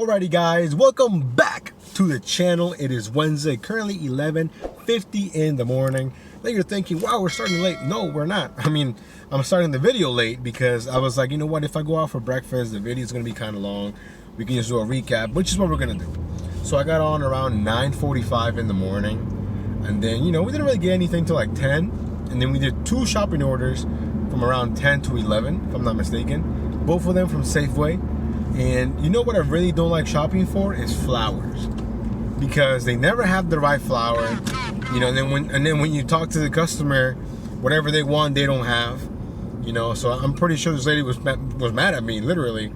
Alrighty guys, welcome back to the channel. It is Wednesday, currently 11:50 in the morning. Now you're thinking, wow, we're starting late. No, we're not. I mean, I'm starting the video late because I was like, you know what, if I go out for breakfast, the video is going to be kind of long. We can just do a recap, which is what we're going to do. So I got on around 9:45 in the morning. And then, you know, we didn't really get anything till like 10. And then we did 2 shopping orders from around 10 to 11, if I'm not mistaken. Both of them from Safeway. And you know what I really don't like shopping for is flowers, because they never have the right flower. You know, and then when you talk to the customer, whatever they want, they don't have. You know, so I'm pretty sure this lady was mad at me, literally,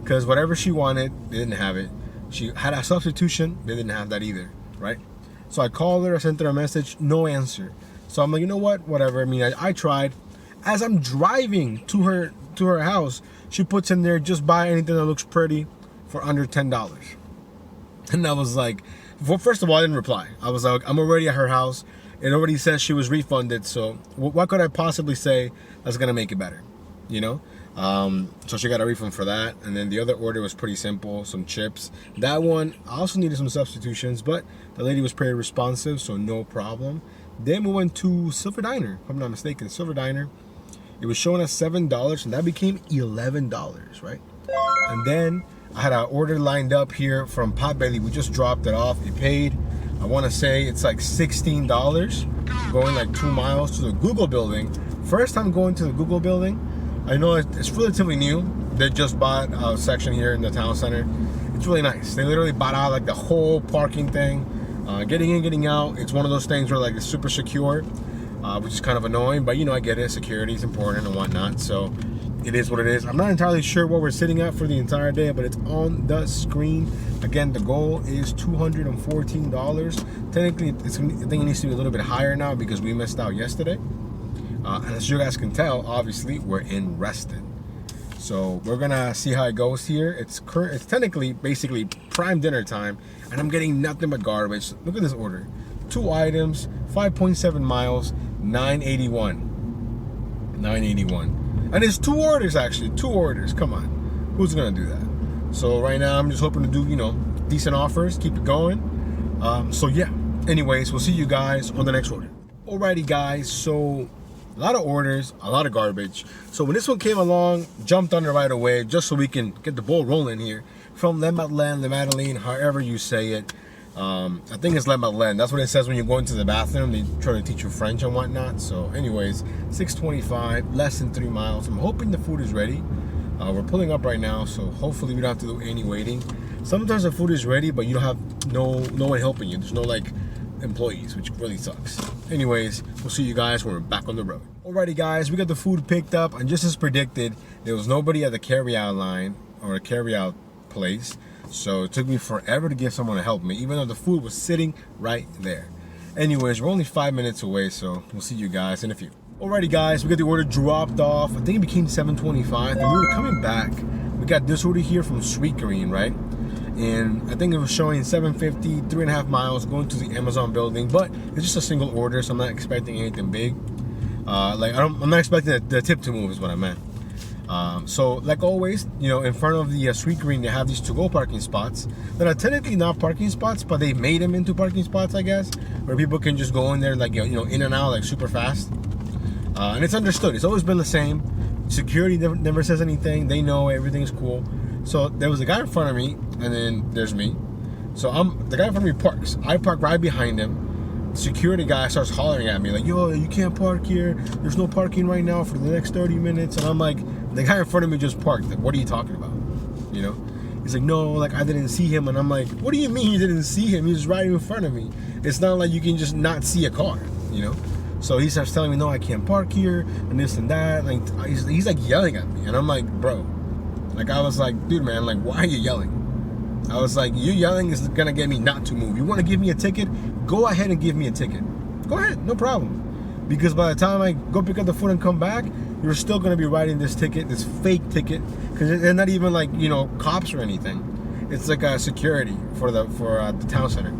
because whatever she wanted, they didn't have it. She had a substitution, they didn't have that either, right? So I called her, I sent her a message, no answer. So I'm like, you know what, whatever. I mean, I tried. As I'm driving to her house, she puts in there, just buy anything that looks pretty for under $10. And I was like, well, first of all, I didn't reply. I was like, I'm already at her house. It already says she was refunded. So what could I possibly say that's going to make it better? You know? So she got a refund for that. And then the other order was pretty simple, some chips. That one, I also needed some substitutions, but the lady was pretty responsive, so no problem. Then we went to Silver Diner, if I'm not mistaken. Silver Diner. It was showing us $7, and that became $11, right? And then I had an order lined up here from Potbelly. We just dropped it off. It paid, I want to say it's like $16, going like 2 miles to the Google building. First time going to the Google building. I know it's relatively new. They just bought a section here in the town center. It's really nice. They literally bought out like the whole parking thing. Getting in, getting out. It's one of those things where like it's super secure. Which is kind of annoying, but you know, I get it. Security is important and whatnot, so it is what it is. I'm not entirely sure what we're sitting at for the entire day, but it's on the screen. Again, the goal is $214. Technically, I think it needs to be a little bit higher now because we missed out yesterday. And as you guys can tell, obviously, we're in Reston. So we're gonna see how it goes here. It's technically, basically, prime dinner time, and I'm getting nothing but garbage. Look at this order. 2 items, 5.7 miles, $9.81. And it's 2 orders, actually. 2 orders. Come on. Who's going to do that? So right now, I'm just hoping to do, you know, decent offers. Keep it going. So yeah. Anyways, we'll see you guys on the next order. Alrighty, guys. So a lot of orders, a lot of garbage. So when this one came along, jumped on it right away, just so we can get the ball rolling here. From Le Madeleine, however you say it. I think it's Le Madeleine. That's what it says when you go into the bathroom. They try to teach you French and whatnot. So anyways, 6:25, less than 3 miles. I'm hoping the food is ready. We're pulling up right now, so hopefully we don't have to do any waiting. Sometimes the food is ready, but you don't have no one helping you. There's no like employees, which really sucks. Anyways, we'll see you guys when we're back on the road. Alrighty guys, we got the food picked up, and just as predicted, there was nobody at the carryout line or a carryout place. So it took me forever to get someone to help me, even though the food was sitting right there. Anyways, we're only 5 minutes away, so we'll see you guys in a few. Alrighty guys, we got the order dropped off. I think it became 7:25, and we were coming back. We got this order here from Sweet Green, right? And I think it was showing 750, 3.5 miles going to the Amazon building, but it's just a single order, so I'm not expecting anything big. I'm not expecting the tip to move is what I meant. So like always, you know, in front of the Sweet Green, they have these to-go parking spots that are technically not parking spots, but they made them into parking spots, I guess, where people can just go in there like, you know, in and out like super fast. And it's understood. It's always been the same. Security never says anything. They know everything's cool. So there was a guy in front of me, and then there's me. So the guy in front of me parks. I park right behind him. Security guy starts hollering at me like, yo, you can't park here. There's no parking right now for the next 30 minutes. And I'm like, the guy in front of me just parked. Like, what are you talking about? You know? He's like, no, like I didn't see him. And I'm like, what do you mean you didn't see him? He was right in front of me. It's not like you can just not see a car, you know? So he starts telling me, no, I can't park here and this and that. Like he's like yelling at me. And I'm like, bro, like I was like, dude, man, like why are you yelling? I was like, you yelling is gonna get me not to move. You want to give me a ticket? Go ahead and give me a ticket. Go ahead, no problem. Because by the time I go pick up the food and come back, you're still gonna be writing this ticket, this fake ticket, because they're not even like, you know, cops or anything. It's like a security for the town center.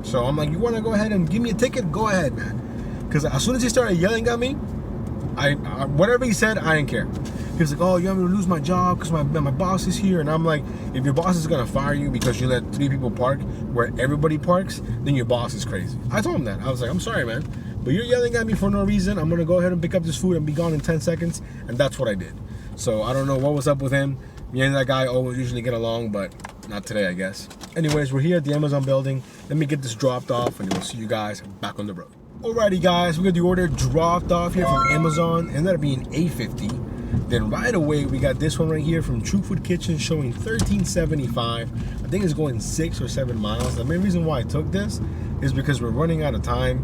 So I'm like, you want to go ahead and give me a ticket? Go ahead, man. Because as soon as he started yelling at me, whatever he said, I didn't care. He was like, oh, you want me to lose my job because my boss is here? And I'm like, if your boss is gonna fire you because you let 3 people park where everybody parks, then your boss is crazy. I told him that. I was like, I'm sorry, man, but you're yelling at me for no reason. I'm gonna go ahead and pick up this food and be gone in 10 seconds. And that's what I did. So I don't know what was up with him. Me and that guy always usually get along, but not today, I guess. Anyways, we're here at the Amazon building. Let me get this dropped off and we'll see you guys back on the road. Alrighty guys, we got the order dropped off here from Amazon. It ended up being $8.50. Then right away we got this one right here from True Food Kitchen showing $13.75. I think it's going 6 or 7 miles. The main reason why I took this is because we're running out of time.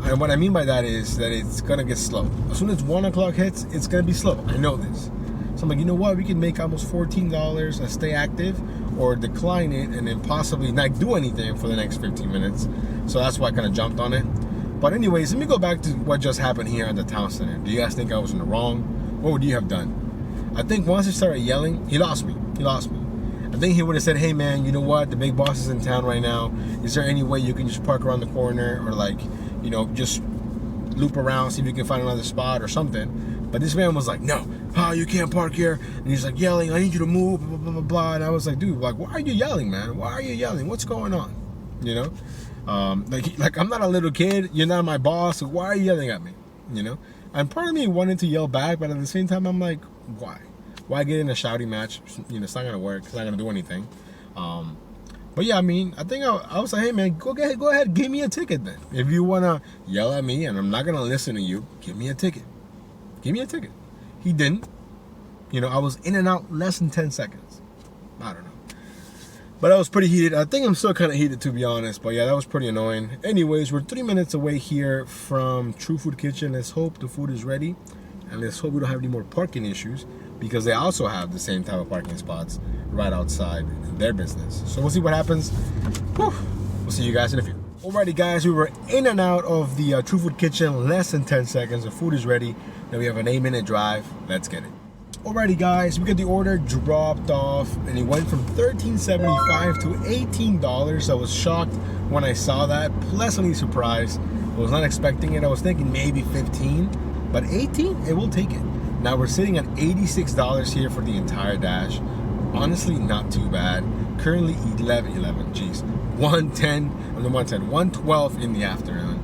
And what I mean by that is that it's gonna get slow. As soon as 1 o'clock hits, it's gonna be slow. I know this. So I'm like, you know what? We can make almost $14 and stay active, or decline it and then possibly not do anything for the next 15 minutes. So that's why I kind of jumped on it. But anyways, let me go back to what just happened here at the town center. Do you guys think I was in the wrong? What would you have done? I think once he started yelling, he lost me. I think he would have said, hey man, you know what? The big boss is in town right now. Is there any way you can just park around the corner, or like, you know, just loop around, see if you can find another spot or something? But this man was like, no, you can't park here. And he's like yelling, I need you to move, blah, blah, blah, blah. And I was like, dude, like, why are you yelling, man? Why are you yelling? What's going on? You know? Like I'm not a little kid. You're not my boss. So why are you yelling at me? You know? And part of me wanted to yell back, but at the same time, I'm like, why? Why get in a shouting match? You know, it's not going to work. It's not going to do anything. But yeah, I mean, I think I was like, hey man, go ahead, give me a ticket then. If you want to yell at me and I'm not going to listen to you, give me a ticket. Give me a ticket. He didn't. You know, I was in and out less than 10 seconds. I don't know. But I was pretty heated. I think I'm still kind of heated, to be honest. But yeah, that was pretty annoying. Anyways, we're 3 minutes away here from True Food Kitchen. Let's hope the food is ready. And let's hope we don't have any more parking issues, because they also have the same type of parking spots right outside their business. So we'll see what happens. Whew. We'll see you guys in a few. Alrighty guys, we were in and out of the True Food Kitchen less than 10 seconds. The food is ready. Now we have an 8-minute drive. Let's get it. Alrighty guys, we got the order dropped off and it went from $13.75 to $18. I was shocked when I saw that, pleasantly surprised. I was not expecting it. I was thinking maybe 15, but 18, it will take it. Now we're sitting at $86 here for the entire dash. Honestly, not too bad. Currently 112 in the afternoon.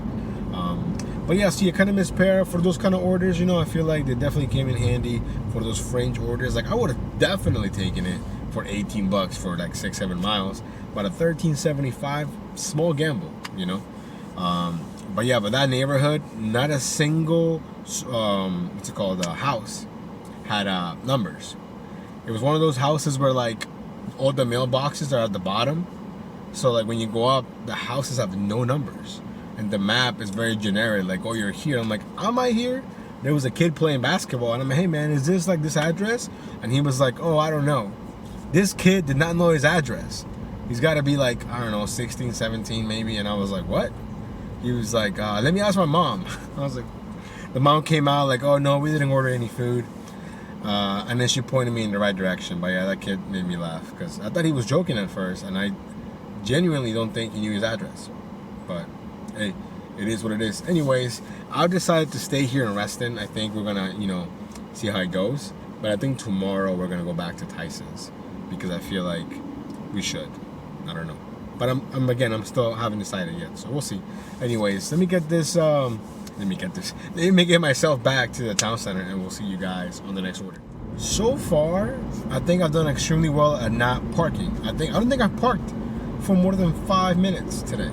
But yeah, see, I kind of miss Para for those kind of orders. You know, I feel like they definitely came in handy for those fringe orders. Like I would have definitely taken it for 18 bucks for like 6-7 miles, but at $13.75, small gamble, you know. But yeah, but that neighborhood, not a single what's it called, house had numbers. It was one of those houses where like all the mailboxes are at the bottom, so like when you go up, the houses have no numbers. And the map is very generic, like, oh, you're here. I'm like, am I here? There was a kid playing basketball, and I'm like, hey man, is this like this address? And he was like, oh, I don't know. This kid did not know his address. He's got to be like, I don't know, 16, 17 maybe. And I was like, what? He was like, let me ask my mom. I was like, the mom came out like, oh no, we didn't order any food. And then she pointed me in the right direction. But yeah, that kid made me laugh because I thought he was joking at first, and I genuinely don't think he knew his address. But hey, it is what it is. Anyways, I've decided to stay here in Reston. I think we're gonna, you know, see how it goes. But I think tomorrow we're gonna go back to Tyson's because I feel like we should. I don't know. But I'm still haven't decided yet. So we'll see. Anyways, let me get myself back to the town center, and we'll see you guys on the next order. So far, I think I've done extremely well at not parking. I don't think I've parked for more than 5 minutes today.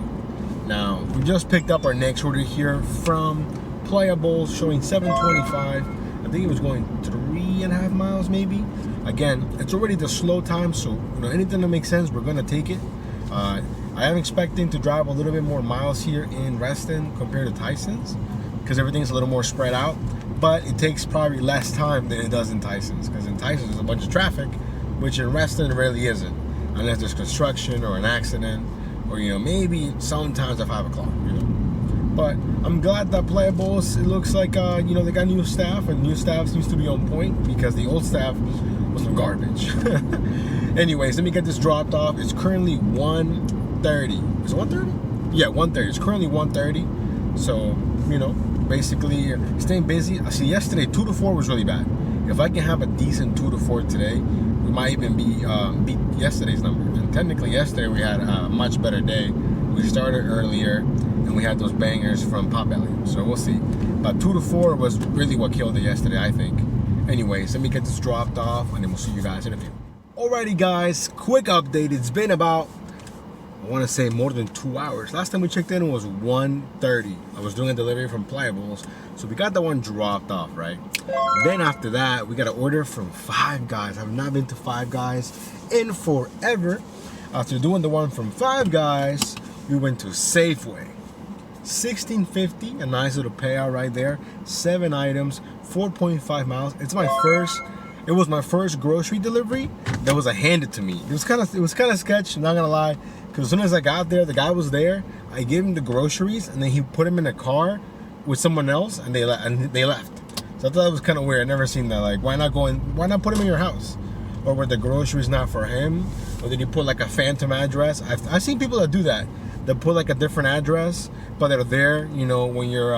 Now, we just picked up our next order here from Playables, showing $7.25. I think it was going 3.5 miles maybe. Again, it's already the slow time, so you know, anything that makes sense, we're gonna take it. I am expecting to drive a little bit more miles here in Reston compared to Tyson's, because everything's a little more spread out, but it takes probably less time than it does in Tyson's, because in Tyson's there's a bunch of traffic, which in Reston really isn't, unless there's construction or an accident, or you know, maybe sometimes at 5 o'clock, you know. But I'm glad that Playables, it looks like you know, they got new staff, and new staff seems to be on point, because the old staff was some garbage. Anyways, let me get this dropped off. It's currently 1:30. Is it 1:30? Yeah, 1:30. It's currently 1:30. So, you know, basically staying busy. I see yesterday 2 to 4 was really bad. If I can have a decent 2 to 4 today, we might even beat yesterday's number. And technically yesterday we had a much better day. We started earlier and we had those bangers from Potbelly. So we'll see. But 2 to 4 was really what killed it yesterday, I think. Anyways, let me get this dropped off and then we'll see you guys in a few. Alrighty guys, quick update. It's been about, I want to say more than 2 hours. Last time we checked in was 1:30. I was doing a delivery from Pliables, so we got that one dropped off, right? Then after that, we got an order from Five Guys. I've not been to Five Guys in forever. After doing the one from Five Guys, we went to Safeway. $16.50, a nice little payout right there. 7 items, 4.5 miles. It was my first grocery delivery that was handed to me. It was kind of sketch, I'm not gonna lie. Because as soon as I got there, the guy was there. I gave him the groceries, and then he put them in a car with someone else, and they left. So I thought that was kind of weird. I never seen that. Like, why not put him in your house? Or were the groceries not for him? Or did he put like a phantom address? I've seen people that do that. They put like a different address, but they're there, you know, when you're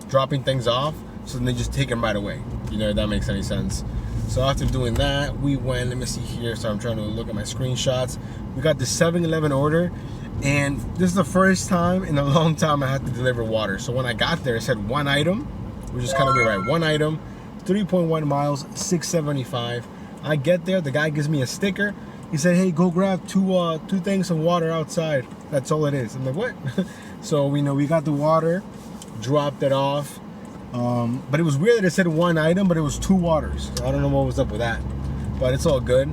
dropping things off. So then they just take them right away. You know, if that makes any sense. So after doing that, we went, let me see here, so I'm trying to look at my screenshots. We got the 7-Eleven order, and this is the first time in a long time I had to deliver water. So when I got there, it said 1 item, which is kind of weird, right? 1 item, 3.1 miles, $6.75. I get there, the guy gives me a sticker. He said, hey, go grab two things of water outside. That's all it is. I'm like, what? So we got the water, dropped it off. But it was weird that it said 1 item, but it was 2 waters. I don't know what was up with that, but it's all good.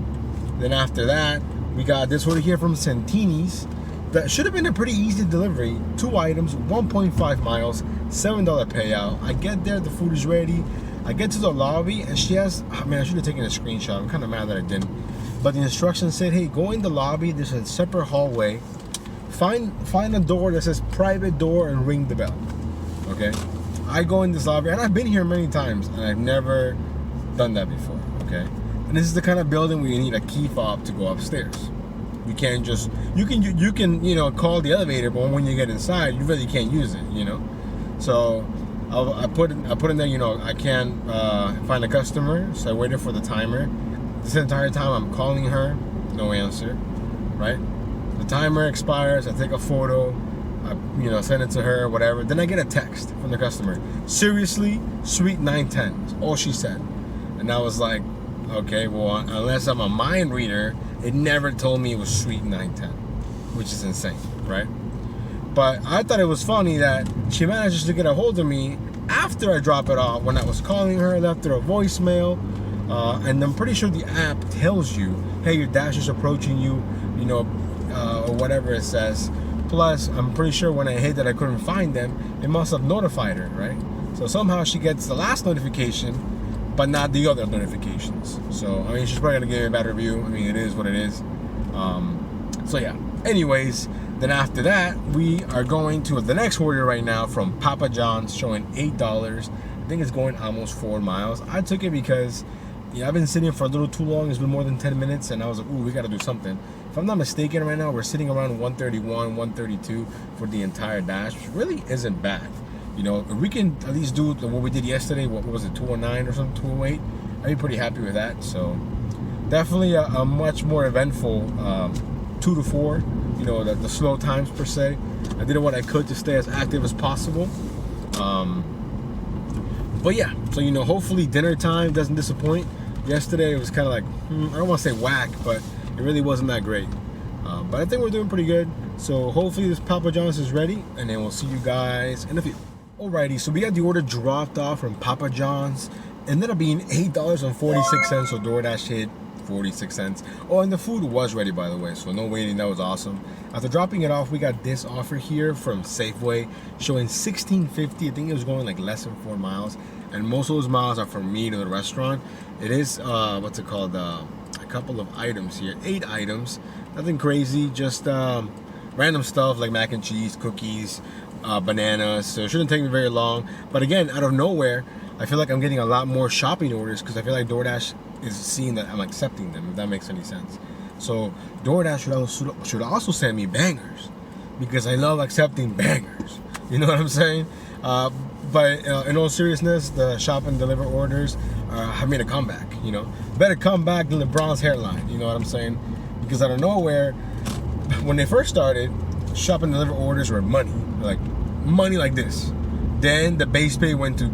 Then after that, we got this order here from Santini's. That should have been a pretty easy delivery. 2 items, 1.5 miles, $7 payout. I get there, the food is ready. I get to the lobby, and she has, I mean, I should have taken a screenshot. I'm kind of mad that I didn't. But the instructions said, hey, go in the lobby. There's a separate hallway. Find a door that says private door and ring the bell. Okay. I go in this lobby, and I've been here many times, and I've never done that before, okay? And this is the kind of building where you need a key fob to go upstairs. You can't just, you can, you know, call the elevator, but when you get inside, you really can't use it, you know? So I put in there, you know, I can't find a customer, so I waited for the timer. This entire time I'm calling her, no answer, right? The timer expires, I take a photo, I send it to her, whatever. Then I get a text from the customer. Seriously, Suite 910 is all she said. And I was like, okay, well, unless I'm a mind reader, it never told me it was Suite 910, which is insane, right? But I thought it was funny that she managed to get a hold of me after I drop it off. When I was calling her, left her a voicemail, and I'm pretty sure the app tells you, hey, your Dasher's approaching you, you know, or whatever it says. Plus, I'm pretty sure when I hit that I couldn't find them, it must have notified her, right? So somehow she gets the last notification, but not the other notifications. So, I mean, she's probably gonna give me a bad review. I mean, it is what it is. So yeah, anyways, then after that, we are going to the next order right now from Papa John's, showing $8. I think it's going almost 4 miles. I took it because, yeah, I've been sitting for a little too long. It's been more than 10 minutes, and I was like, ooh, we gotta do something. If I'm not mistaken, right now we're sitting around 131, 132 for the entire dash, which really isn't bad. You know, if we can at least do what we did yesterday, what was it, 209 or something, 208, I'd be pretty happy with that. So definitely a much more eventful 2 to 4, you know, the slow times per se. I did what I could to stay as active as possible. But yeah, so, you know, hopefully dinner time doesn't disappoint. Yesterday it was kind of like, I don't want to say whack, but it really wasn't that great. But I think we're doing pretty good. So hopefully this Papa John's is ready, and then we'll see you guys in a few. Alrighty, so we got the order dropped off from Papa John's. Ended up being $8.46, so DoorDash hit 46 cents. Oh, and the food was ready, by the way, so no waiting. That was awesome. After dropping it off, we got this offer here from Safeway showing $16.50. I think it was going like less than 4 miles, and most of those miles are from me to the restaurant. It is what's it called, a couple of items here, 8 items, nothing crazy, just random stuff like mac and cheese, cookies, bananas. So it shouldn't take me very long. But again, out of nowhere, I feel like I'm getting a lot more shopping orders because I feel like DoorDash is seeing that I'm accepting them, if that makes any sense. So DoorDash should also send me bangers, because I love accepting bangers. You know what I'm saying? But in all seriousness, the shop and deliver orders have made a comeback. You know, better comeback than LeBron's hairline. You know what I'm saying? Because out of nowhere, when they first started, shop and deliver orders were money like this. Then the base pay went to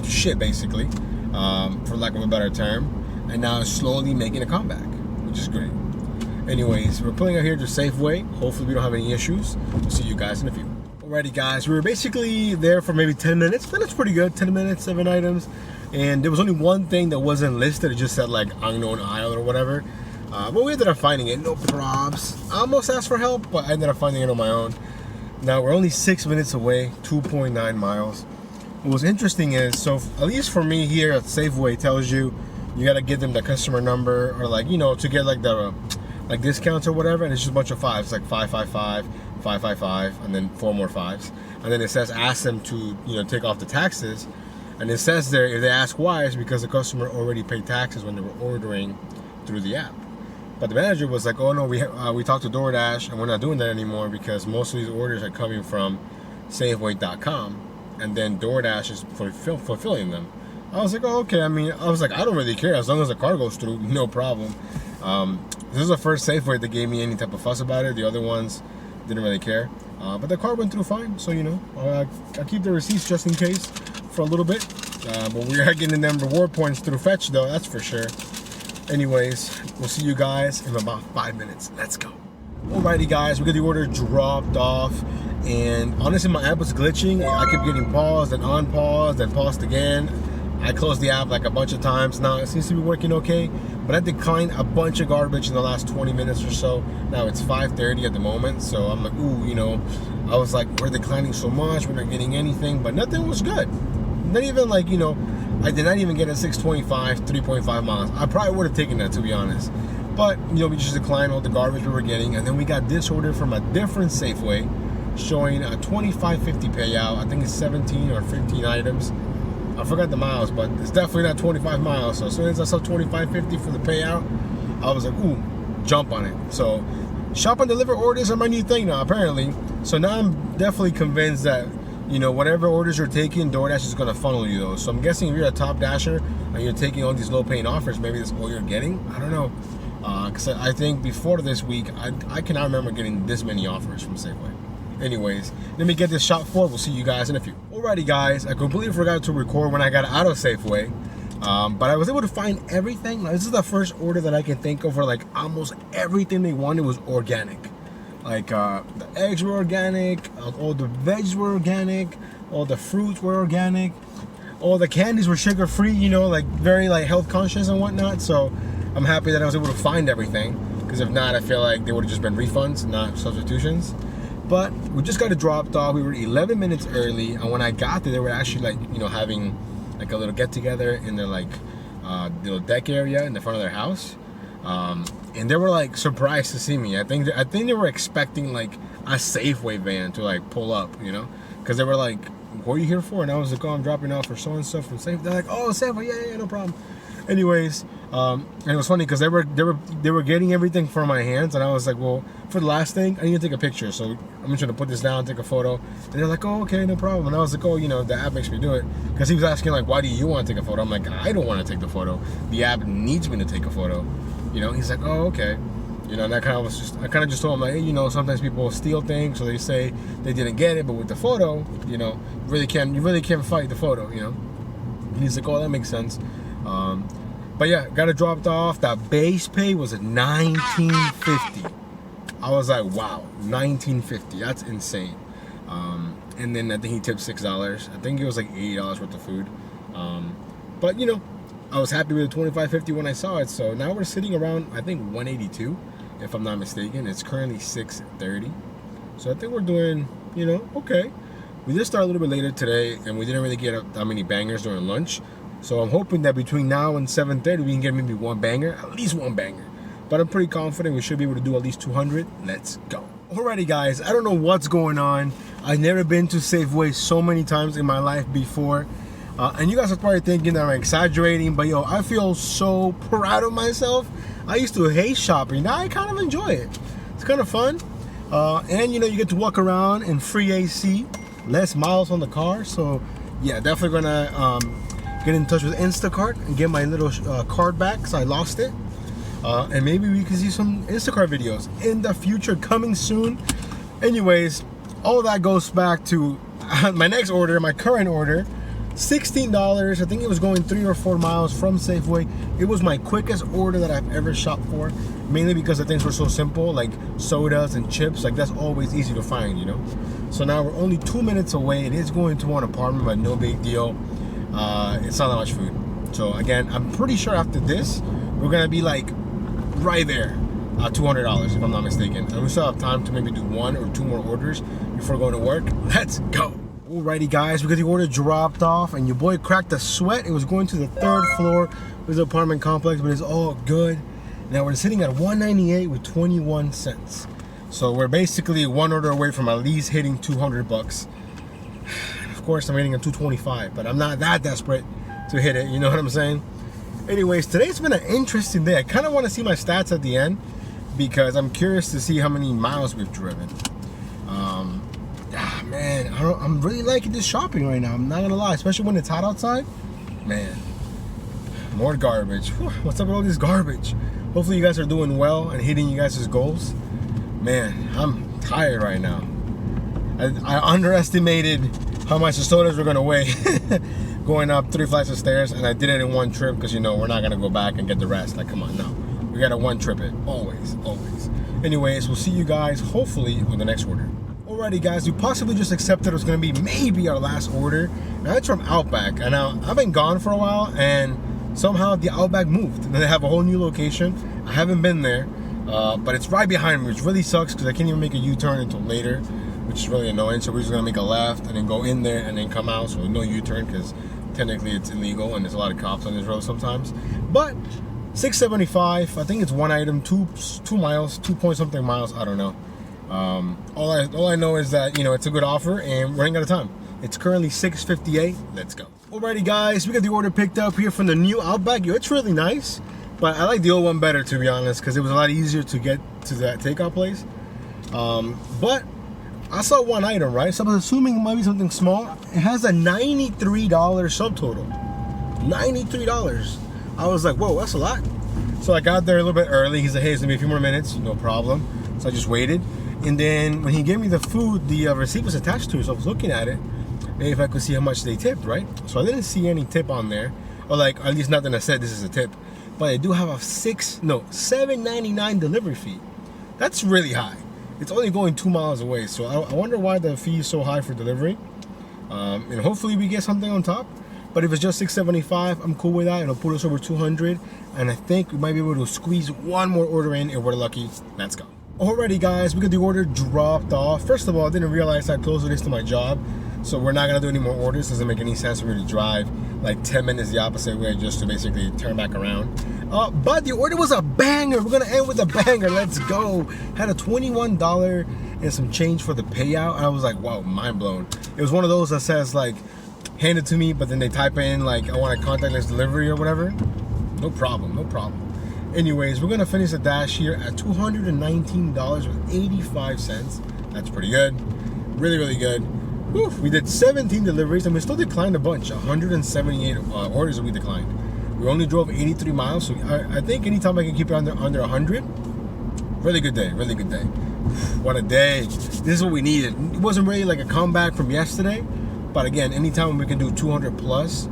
shit basically, for lack of a better term, and now it's slowly making a comeback, which is great. Anyways, we're pulling out here to Safeway. Hopefully we don't have any issues. We'll see you guys in a few. Alrighty guys, we were basically there for maybe 10 minutes. That's pretty good, 10 minutes, 7 items. And there was only one thing that wasn't listed. It just said like unknown aisle or whatever. But we ended up finding it, no probs. I almost asked for help, but I ended up finding it on my own. Now we're only 6 minutes away, 2.9 miles. What was interesting is, so at least for me here at Safeway, tells you gotta give them the customer number or like, to get like the discounts or whatever, and it's just a bunch of fives, like 555, 555, and then 4 more fives. And then it says ask them to, take off the taxes. And it says there, if they ask why, it's because the customer already paid taxes when they were ordering through the app. But the manager was like, oh no, we talked to DoorDash and we're not doing that anymore because most of these orders are coming from Safeway.com, and then DoorDash is fulfilling them. I was like, oh, okay. I don't really care. As long as the car goes through, no problem. This is the first Safeway that gave me any type of fuss about it. The other ones didn't really care. But the car went through fine. So, I'll keep the receipts just in case for a little bit. But we are getting them reward points through Fetch though, that's for sure. Anyways, we'll see you guys in about 5 minutes. Let's go. Alrighty guys, we got the order dropped off. And honestly, my app was glitching. I kept getting paused and unpaused and paused again. I closed the app like a bunch of times. Now it seems to be working okay, but I declined a bunch of garbage in the last 20 minutes or so. Now it's 5:30 at the moment, so I'm like, ooh, I was like, we're declining so much, we're not getting anything, but nothing was good. Not even like, I did not even get a 625, 3.5 miles. I probably would have taken that, to be honest. But, we just declined all the garbage we were getting, and then we got this order from a different Safeway showing a $25.50 payout. I think it's 17 or 15 items. I forgot the miles, but it's definitely not 25 miles. So as soon as I saw $25.50 for the payout, I was like, ooh, jump on it. So shop and deliver orders are my new thing now, apparently. So now I'm definitely convinced that, whatever orders you're taking, DoorDash is going to funnel you those. So I'm guessing if you're a top dasher and you're taking all these low paying offers, maybe that's all you're getting. I don't know. Because I think before this week, I cannot remember getting this many offers from Safeway. Anyways, let me get this shot forward. We'll see you guys in a few. Alrighty guys, I completely forgot to record when I got out of Safeway. But I was able to find everything. This is the first order that I can think of where like almost everything they wanted was organic. Like the eggs were organic, all the veggies were organic, all the fruits were organic, all the candies were sugar free, like very like health conscious and whatnot. So I'm happy that I was able to find everything, because if not, I feel like they would have just been refunds, not substitutions. But we just got it dropped off. We were 11 minutes early, and when I got there, they were actually like, having like a little get together in their like little deck area in the front of their house. And they were like surprised to see me. I think they were expecting like a Safeway van to like pull up, because they were like, "What are you here for?" And I was like, "Oh, I'm dropping off for so and so from Safeway." They're like, "Oh, Safeway, yeah, no problem." Anyways, and it was funny because they were getting everything from my hands, and I was like, well, for the last thing, I need to take a picture, so I'm just gonna put this down, take a photo. And they're like, oh, okay, no problem. And I was like, oh, the app makes me do it, because he was asking like, why do you want to take a photo? I'm like, I don't want to take the photo. The app needs me to take a photo. He's like, oh, okay. And I kind of just told him like, hey, sometimes people steal things, so they say they didn't get it, but with the photo, you really can't fight the photo, And he's like, oh, that makes sense. But yeah, got it dropped off. That base pay was at $19.50. I was like, wow, $19.50. That's insane. And then I think he tipped $6. I think it was like $80 worth of food. But I was happy with the $25.50 when I saw it. So now we're sitting around, I think, $182, if I'm not mistaken. It's currently $6.30. So I think we're doing, okay. We did start a little bit later today, and we didn't really get that many bangers during lunch. So I'm hoping that between now and 7:30 we can get maybe one banger, at least one banger. But I'm pretty confident we should be able to do at least 200. Let's go. Alrighty guys, I don't know what's going on. I've never been to Safeway so many times in my life before. And you guys are probably thinking that I'm exaggerating, but yo, I feel so proud of myself. I used to hate shopping. Now I kind of enjoy it. It's kind of fun. And you get to walk around in free AC, less miles on the car. So yeah, definitely gonna get in touch with Instacart and get my little card back because I lost it. And maybe we can see some Instacart videos in the future coming soon. Anyways, all that goes back to my next order, my current order. $16. I think it was going 3 or 4 miles from Safeway. It was my quickest order that I've ever shopped for, mainly because the things were so simple, like sodas and chips. Like, that's always easy to find, you know. So now we're only 2 minutes away. It is going to an apartment, but no big deal. It's not that much food. So again, I'm pretty sure after this we're gonna be like right there, $200 if I'm not mistaken, and we still have time to maybe do 1 or 2 more orders before going to work. Let's go. Alrighty guys, we got the order dropped off and your boy cracked a sweat. It was going to the 3rd floor of the apartment complex, but it's all good. Now we're sitting at $198 with 21 cents. So we're basically 1 order away from at least hitting $200. Of course I'm hitting a $225, but I'm not that desperate to hit it, you know what I'm saying? Anyways, today's been an interesting day. I kind of want to see my stats at the end because I'm curious to see how many miles we've driven. Man, I'm really liking this shopping right now. I'm not gonna lie, especially when it's hot outside. Man, more garbage. What's up with all this garbage? Hopefully you guys are doing well and hitting you guys' goals. Man, I'm tired right now. I underestimated how much the sodas were gonna weigh going up 3 flights of stairs, and I did it in 1 trip because, you know, we're not gonna go back and get the rest. Like, come on, no. We gotta 1 trip it, always. Anyways, we'll see you guys hopefully on the next order. Alrighty guys, we possibly just accepted it was gonna be maybe our last order. Now it's from Outback, and now I've been gone for a while, and somehow the Outback moved. And they have a whole new location. I haven't been there, but it's right behind me, which really sucks because I can't even make a U-turn until later, which is really annoying. So we're just gonna make a left and then go in there and then come out. So no U-turn because technically it's illegal and there's a lot of cops on this road sometimes. But $6.75. I think it's 1 item, 2 miles, 2 point something miles. I don't know. All I know is that, you know, it's a good offer and we're running out of time. It's currently 6:58. Let's go. Alrighty guys, we got the order picked up here from the new Outback. Yo, it's really nice, but I like the old one better, to be honest, because it was a lot easier to get to that takeout place. But I saw 1 item, right? So I'm assuming it might be something small. It has a $93 subtotal. $93. I was like, whoa, that's a lot. So I got there a little bit early. He said, hey, it's gonna be a few more minutes, no problem. So I just waited. And then when he gave me the food, the receipt was attached to it. So I was looking at it, maybe if I could see how much they tipped, right? So I didn't see any tip on there, or like at least nothing that said this is a tip. But I do have a $7.99 delivery fee. That's really high. It's only going 2 miles away, so I wonder why the fee is so high for delivery. And hopefully we get something on top. But if it's just $6.75, I'm cool with that. It'll put us over 200, and I think we might be able to squeeze 1 more order in if we're lucky. Let's go. Alrighty guys, we got the order dropped off. First of all, I didn't realize I closed this to my job, so we're not gonna do any more orders. Doesn't make any sense for me to drive like 10 minutes the opposite way just to basically turn back around. But the order was a banger. We're gonna end with a banger. Let's go. Had a $21 and some change for the payout, and I was like, wow, mind blown. It was one of those that says like, hand it to me, but then they type in like, I want a contactless delivery or whatever. No problem. Anyways, we're gonna finish the dash here at $219.85. That's pretty good. Really good. Whew, we did 17 deliveries and we still declined a bunch. 178 orders that we declined. We only drove 83 miles, so I think anytime I can keep it under 100, really good day. What a day. This is what we needed. It wasn't really like a comeback from yesterday, but again, anytime we can do 200 plus,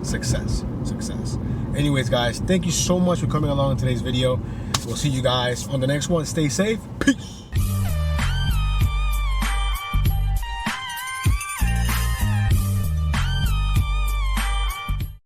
success. Anyways, guys, thank you so much for coming along in today's video. We'll see you guys on the next one. Stay safe. Peace.